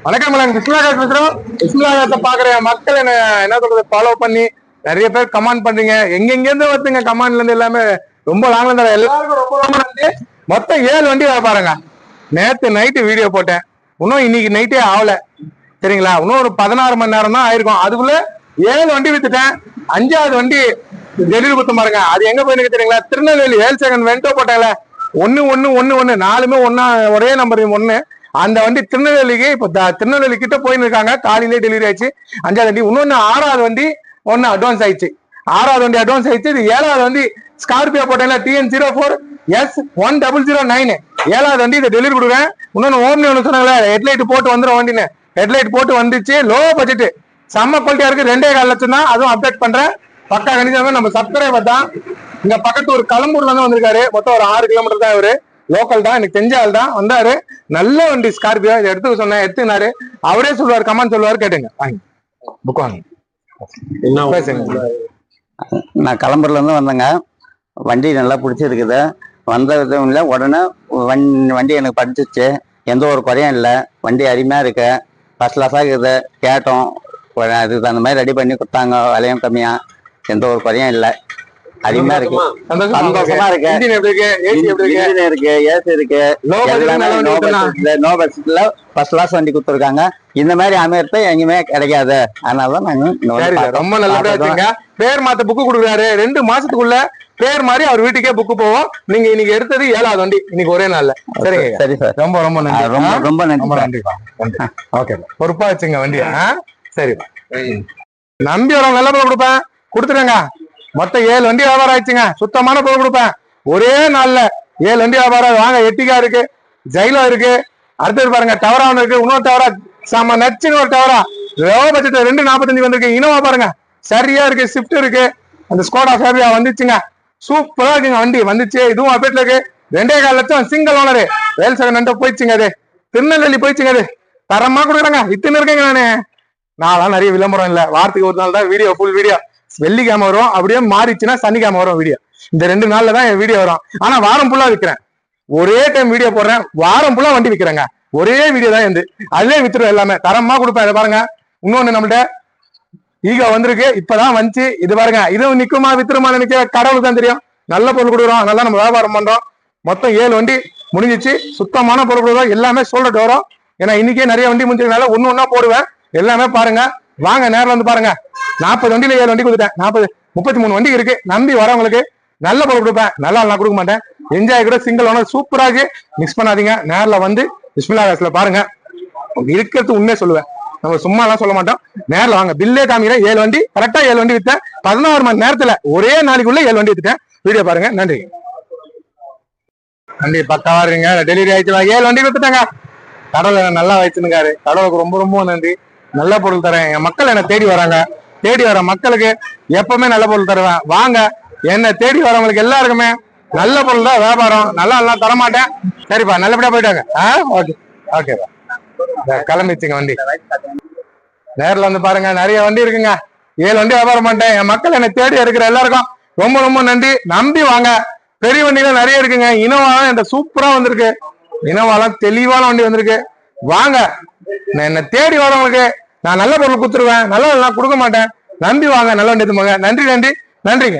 வணக்கம் பிஸ்மிலாகாஸ் பேசுறோம். பிஸ்மிலாகாச பாக்குற மக்கள் என்ன சொல்றது ஃபாலோ பண்ணி நிறைய பேர் கமெண்ட் பண்றீங்க. எங்க இருந்து வருதுங்க கமெண்ட்ல இருந்து எல்லாமே ரொம்ப லாங்ல இருந்தா எல்லாருக்கும் ரொம்ப ரொம்ப நன்றி. மொத்தம் 7 வண்டி பாருங்க. நேத்து நைட்டு வீடியோ போட்டேன், இன்னும் இன்னைக்கு நைட்டே ஆகல சரிங்களா. இன்னும் ஒரு 16 மணி நேரம் தான் ஆயிருக்கும். அதுக்குள்ள 7 வண்டி வித்துட்டேன். 5வது வண்டி டெலிவரி கொடுத்து பாருங்க. அது எங்க போயிருக்கு தெரியுங்களா? திருநெல்வேலி வேல்சேகன் வெண்டோ போட்டாங்களே 1-1-1-1 4மே ஒன்னா ஒரே நம்பர் 1. அந்த வண்டி திருநெல்வேலிக்கு இப்ப திருநெல்வேலி கிட்ட போயின்னு இருக்காங்க. காலையிலே டெலிவரி ஆயிடுச்சு 5வது வண்டி. இன்னொன்னு 6வது வண்டி ஒன்னு அட்வான்ஸ் ஆயிடுச்சு. 6வது வண்டி அட்வான்ஸ் ஆயிடுச்சு. இது 7வது வண்டி ஸ்கார்பியோ போட்டேன்ல TN04S1009 7வது வண்டி இதை டெலிவரி கொடுக்குறேன். இன்னொன்னு ஓம்னி ஒன்று சொன்னாங்களே ஹெட்லைட் போட்டு வந்துடும் வண்டின்னு. ஹெட்லைட் போட்டு வந்துச்சு. லோ பட்ஜெட் செம்ம குவாலிட்டியா இருக்கு. 2.25 லட்சம் தான். அதுவும் அப்டேட் பண்றேன். பக்கா கணிதம் நம்ம சப்ஸ்கிரைபர் தான். இங்க பக்கத்து ஒரு களம்பூர்ல இருந்து வந்திருக்காரு. மொத்தம் ஒரு 6 கிலோமீட்டர் தான். இவரு லோக்கல் தான், எனக்கு தெரிஞ்ச ஆள் தான். வந்தாரு. நல்ல வண்டி ஸ்கார்பியோ. இதை எடுத்துக்க சொன்னேன், எடுத்துனாரு. அவரே சொல்லுவாரு, கமெண்ட் சொல்லுவாரு, கேட்டுங்க. வாங்க புக் வாங்க. நான் களம்பூர்ல இருந்து வந்தேங்க. வண்டி நல்லா பிடிச்சிருக்குது. வந்த விதம் இல்லை, உடனே வண்டி எனக்கு படிச்சிச்சு. எந்த ஒரு குறையும் இல்லை. வண்டி அருமையா இருக்கு. ஃபர்ஸ்ட் கிளாஸா இருக்குது. கேட்டோம், அதுக்கு தகுந்த மாதிரி ரெடி பண்ணி கொடுத்தாங்க. விலையும் கம்மியா, எந்த ஒரு குறையும் இல்லை. அருமையா இருக்கு, சந்தோஷமா இருக்கு. இன்ஜின் இருக்கு, ஏசி இருக்கு, நோ பட்ஜெட்ல ஃபர்ஸ்ட் கிளாஸ் வண்டி கொடுத்துருக்காங்க. இந்த மாதிரி அமையறது எங்கேயுமே கிடைக்காது. அதனாலதான் நாங்க ரொம்ப நல்லபடியா வச்சுங்க. பேர் மாத்த புக்கு கொடுக்குறாரு. 2 மாசத்துக்குள்ள பேர் மாதிரி அவர் வீட்டுக்கே புக்கு போவோம். நீங்க இன்னைக்கு எடுத்தது 7வது வண்டி, இன்னைக்கு ஒரே நாள்ல. சரிங்க, சரி சார். ரொம்ப ரொம்ப நன்றி. ரொம்ப நன்றி. ஓகே, பொறுப்பா வச்சுங்க வண்டியா. சரி, நம்பி வரவங்க நல்ல பொருள் கொடுப்பேன், கொடுத்துருங்க. மொத்தம் 7 வண்டி வியாபாரம் ஆயிடுச்சுங்க. சுத்தமான பொருள் கொடுப்பேன் ஒரே நாள்ல. 7 வண்டி வியாபாரம். வாங்க, எட்டிகா இருக்கு, ஜைலோ இருக்கு, அடுத்தது பாருங்க டவரா ஒன்று இருக்கு. இன்னொரு டவரா செம்ம நச்சுன்னு ஒரு டவரா லோ பட்ஜெட் 2.45 வந்திருக்கு. இனோவா பாருங்க சரியா இருக்கு. ஸ்விஃப்ட் இருக்கு. அந்த ஸ்கோடா ஃபேபியா வந்துச்சுங்க. சூப்பரா இருக்குங்க வண்டி வந்துச்சு. இதுவும் அப்டேட்ல இருக்கு. 2.25 லட்சம் சிங்கிள் ஓனரு. வேல்சேகன் போயிடுச்சுங்க. அது திருநெல்வேலி போயிடுச்சுங்க. அது தரமா கொடுக்குறாங்க. இத்தனை இருக்கேங்க. நான்லாம் நிறைய விளம்பரம் இல்லை. வாரத்துக்கு ஒரு நாள் தான் வீடியோ, ஃபுல் வீடியோ. வெள்ளிக்கிழமை வரும், அப்படியே மாறிச்சுன்னா சனிக்கிழமை வரும் வீடியோ. இந்த 2 நாள்ல தான் என் வீடியோ வரும். ஆனா வாரம் ஃபுல்லா விற்கிறேன். ஒரே டைம் வீடியோ போடுறேன். வாரம் ஃபுல்லா வண்டி விற்கிறேங்க. ஒரே வீடியோ தான் இருந்து அதுலயே வித்துருவேன். எல்லாமே தரமா கொடுப்பேன். இதை பாருங்க. இன்னொன்னு நம்மள்ட்ட ஈகோ வந்திருக்கு, இப்பதான் வந்துச்சு. இது பாருங்க, இதுவும் நிக்குமா வித்துருமா நினைக்க கடவுளுக்கு தான் தெரியும். நல்ல பொருள் கொடுக்குறோம், நல்லா நம்ம வியாபாரம் பண்றோம். மொத்தம் 7 வண்டி முடிஞ்சிச்சு. சுத்தமான பொருள் கொடுக்குறோம். எல்லாமே சொல்லிட்டு வரும். ஏன்னா இன்னைக்கே நிறைய வண்டி முடிஞ்சதுனால ஒண்ணு ஒன்னா போடுவேன். எல்லாமே பாருங்க. வாங்க, நேரில் வந்து பாருங்க. 40 வண்டியில 7 வண்டி கொடுத்துட்டேன். 33 வண்டி இருக்கு. நம்பி வரவங்களுக்கு நல்ல பொருள் கொடுப்பேன். நல்லா நான் கொடுக்க மாட்டேன். என்ஜாய் கூட சிங்கிள் ஓனர் சூப்பரா இருக்கு. மிஸ் பண்ணாதீங்க. நேரில் வந்து பிஸ்மிலாகாஸ்ல பாருங்க. இருக்கிறது உண்மையே சொல்லுவேன். நம்ம சும்மா எல்லாம் சொல்ல மாட்டோம். நேரில் வாங்க. பில்லே காமிக்கிறேன். 7 வண்டி கரெக்டா 7 வண்டி வித்தேன். 16 மணி நேரத்துல ஒரே நாளைக்குள்ள 7 வண்டி வித்துட்டேன். வீடியோ பாருங்க. நன்றி. வண்டி பக்காவா இருங்க. டெலிவரி ஆயிடுச்சு. 7 வண்டி கொடுத்துட்டாங்க. கடவுள் நல்லா வச்சுருக்காரு. கடவுளுக்கு ரொம்ப ரொம்ப நன்றி. நல்ல பொருள் தரேன். என் மக்கள் என்னை தேடி வராங்க. தேடி வர மக்களுக்கு எப்பவுமே நல்ல பொருள் தருவேன். வாங்க, என்ன தேடி வரவங்களுக்கு எல்லாருக்குமே நல்ல பொருள் தான் வியாபாரம். நல்லா தரமாட்டேன். சரிப்பா, நல்லபடியா போயிட்டாங்க. ஓகே ஓகேப்பா. கிளம்பிச்சுங்க வண்டி. நேரில் வந்து பாருங்க. நிறைய வண்டி இருக்குங்க. 7 வண்டி வியாபாரம் பண்ணிட்டேன். என் மக்கள் என்னை தேடி இருக்கிற எல்லாருக்கும் ரொம்ப ரொம்ப நன்றி. நம்பி வாங்க. பெரிய வண்டிகள் நிறைய இருக்குங்க. இனோவாலாம் என்கிட்ட சூப்பரா வந்திருக்கு. இனோவாலாம் தெளிவான வண்டி வந்திருக்கு. வாங்க, என்னை தேடி வரவங்களுக்கு நான் நல்ல பொருள் கொடுத்துருவேன். நல்ல கொடுக்க மாட்டேன். நம்பி வாங்க. நல்ல வண்டி எடுத்துப்பாங்க. நன்றி நன்றி நன்றிங்க.